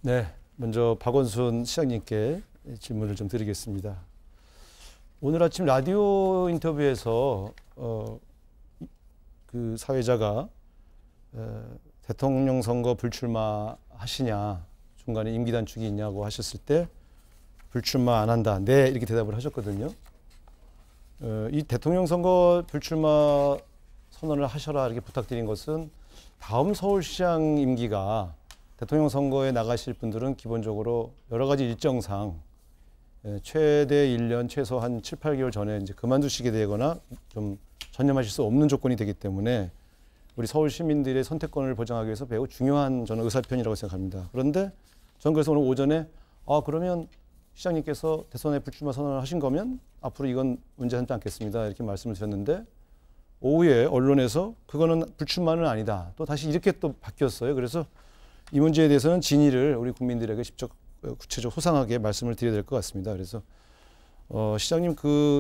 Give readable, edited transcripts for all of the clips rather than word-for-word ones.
네, 먼저 박원순 시장님께 질문을 좀 드리겠습니다. 오늘 아침 라디오 인터뷰에서 그 사회자가 대통령 선거 불출마하시냐, 중간에 임기 단축이 있냐고 하셨을 때 불출마 안 한다, 네 이렇게 대답을 하셨거든요. 이 대통령 선거 불출마 선언을 하셔라 이렇게 부탁드린 것은 다음 서울시장 임기가 대통령 선거에 나가실 분들은 기본적으로 여러 가지 일정상 최대 1년 최소 한 7, 8개월 전에 이제 그만두시게 되거나 좀 전념하실 수 없는 조건이 되기 때문에 우리 서울 시민들의 선택권을 보장하기 위해서 매우 중요한 저는 의사표현이라고 생각합니다. 그런데 저는 그래서 오늘 오전에 그러면 시장님께서 대선에 불출마 선언을 하신 거면 앞으로 이건 문제하지 않겠습니다. 이렇게 말씀을 드렸는데 오후에 언론에서 그거는 불출마는 아니다. 또 다시 이렇게 또 바뀌었어요. 그래서 이 문제에 대해서는 진위를 우리 국민들에게 직접 구체적으로 소상하게 말씀을 드려야 될 것 같습니다. 그래서 시장님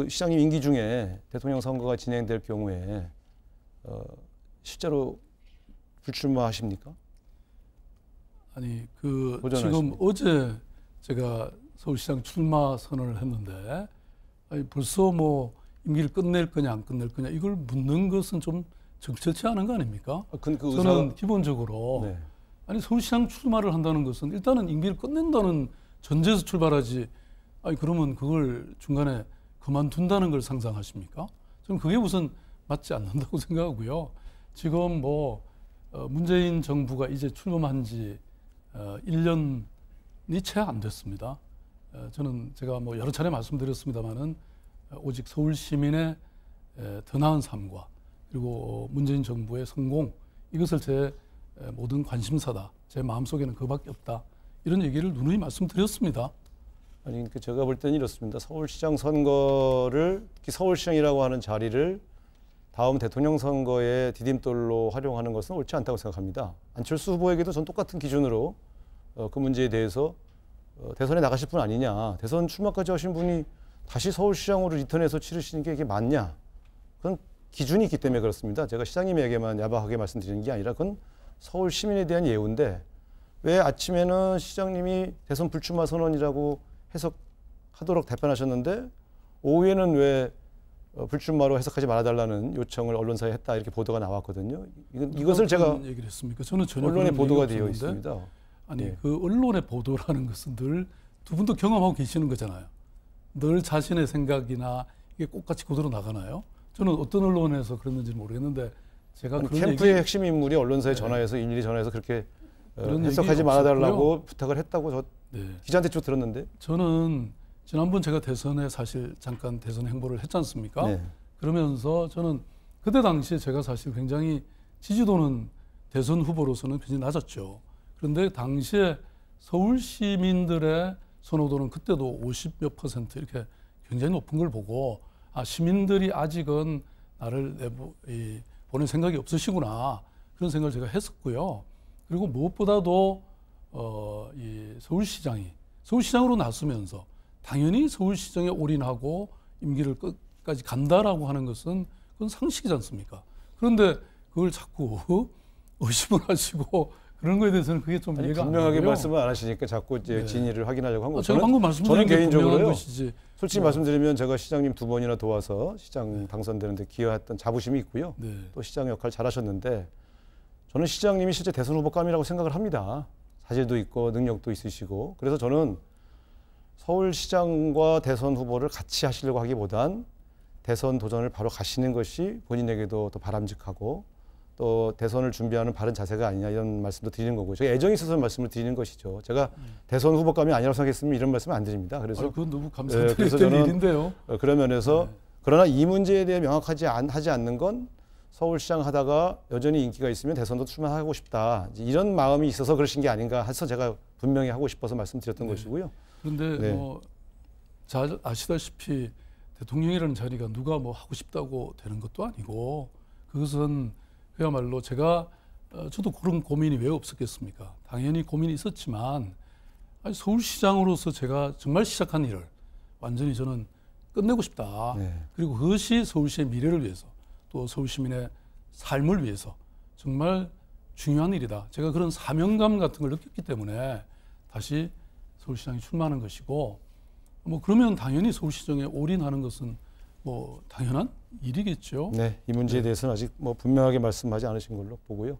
시장님 임기 중에 대통령 선거가 진행될 경우에 실제로 불출마하십니까? 아니 지금 어제 제가 서울시장 출마 선언을 했는데 벌써 뭐 임기를 끝낼 거냐 안 끝낼 거냐 이걸 묻는 것은 좀 적절치 않은 거 아닙니까? 저는 기본적으로 네. 아니 서울시장 출마를 한다는 것은 일단은 임기를 끝낸다는 전제에서 출발하지. 아니 그러면 그걸 중간에 그만둔다는 걸 상상하십니까? 저는 그게 우선 맞지 않는다고 생각하고요. 지금 문재인 정부가 이제 출범한 지 1년이 채 안 됐습니다. 저는 제가 여러 차례 말씀드렸습니다만은 오직 서울 시민의 더 나은 삶과 그리고 문재인 정부의 성공 이것을 제 모든 관심사다. 제 마음속에는 그밖에 없다. 이런 얘기를 누누이 말씀드렸습니다. 아니 제가 볼 때는 이렇습니다. 서울시장 선거를 특히 서울시장이라고 하는 자리를 다음 대통령 선거의 디딤돌로 활용하는 것은 옳지 않다고 생각합니다. 안철수 후보에게도 전 똑같은 기준으로 그 문제에 대해서 대선에 나가실 분 아니냐. 대선 출마까지 하신 분이 다시 서울시장으로 리턴해서 치르시는 게 이게 맞냐. 그건 기준이 있기 때문에 그렇습니다. 제가 시장님에게만 야박하게 말씀드리는 게 아니라 그건 서울 시민에 대한 예우인데 왜 아침에는 시장님이 대선 불출마 선언이라고 해석하도록 답변하셨는데 오후에는 왜 불출마로 해석하지 말아달라는 요청을 언론사에 했다 이렇게 보도가 나왔거든요. 이것을 제가 얘기를 했습니까? 저는 전혀 언론에 보도가 되어 있습니다. 아니 네. 그 언론의 보도라는 것은 늘 두 분도 경험하고 계시는 거잖아요. 늘 자신의 생각이나 이게 똑같이 그대로 나가나요? 저는 어떤 언론에서 그랬는지 모르겠는데 제가 그런 캠프의 핵심 인물이 언론사에 전화해서 일일이 전화해서 그렇게 해석하지 말아달라고 부탁을 했다고 저 기자한테 쭉 들었는데 저는 지난번 제가 대선에 사실 잠깐 대선 행보를 했지 않습니까? 네. 그러면서 저는 그때 당시에 제가 사실 굉장히 지지도는 대선 후보로서는 굉장히 낮았죠. 그런데 당시에 서울 시민들의 선호도는 그때도 50몇 % 이렇게 굉장히 높은 걸 보고 시민들이 아직은 나를 보낼 생각이 없으시구나 그런 생각을 제가 했었고요. 그리고 무엇보다도 이 서울시장으로 나서면서 당연히 서울시장에 올인하고 임기를 끝까지 간다라고 하는 것은 그건 상식이지 않습니까? 그런데 그걸 자꾸 의심을 하시고 그런 거에 대해서는 그게 좀 이해가 안 되고요. 분명하게 말씀을 안 하시니까 자꾸 이제 진위를 확인하려고 한 거죠. 제가 방금 말씀드린 게 개인적으로요. 것이지. 솔직히 말씀드리면 제가 시장님 2번이나 도와서 시장 당선되는데 기여했던 자부심이 있고요. 또 시장 역할 잘하셨는데 저는 시장님이 실제 대선 후보감이라고 생각을 합니다. 사실도 있고 능력도 있으시고 그래서 저는 서울시장과 대선 후보를 같이 하시려고 하기보단 대선 도전을 바로 가시는 것이 본인에게도 더 바람직하고 또 대선을 준비하는 바른 자세가 아니냐 이런 말씀도 드리는 거고요. 제가 애정이 있어서 말씀을 드리는 것이죠. 제가 대선 후보감이 아니라고 생각했으면 이런 말씀을 안 드립니다. 그래서 그건 너무 감사드릴 일인데요. 그런 면에서 그러나 이 문제에 대해 명확하지 하지 않는 건 서울시장 하다가 여전히 인기가 있으면 대선도 출마하고 싶다. 이런 마음이 있어서 그러신 게 아닌가 해서 제가 분명히 하고 싶어서 말씀드렸던 것이고요. 그런데 잘 아시다시피 대통령이라는 자리가 누가 하고 싶다고 되는 것도 아니고 그것은 그야말로 저도 그런 고민이 왜 없었겠습니까? 당연히 고민이 있었지만 서울시장으로서 제가 정말 시작한 일을 완전히 저는 끝내고 싶다. 그리고 그것이 서울시의 미래를 위해서 또 서울시민의 삶을 위해서 정말 중요한 일이다. 제가 그런 사명감 같은 걸 느꼈기 때문에 다시 서울시장에 출마하는 것이고 뭐 그러면 당연히 서울시정에 올인하는 것은 뭐 당연한 일이겠죠. 네, 이 문제에 대해서는 아직 뭐 분명하게 말씀하지 않으신 걸로 보고요.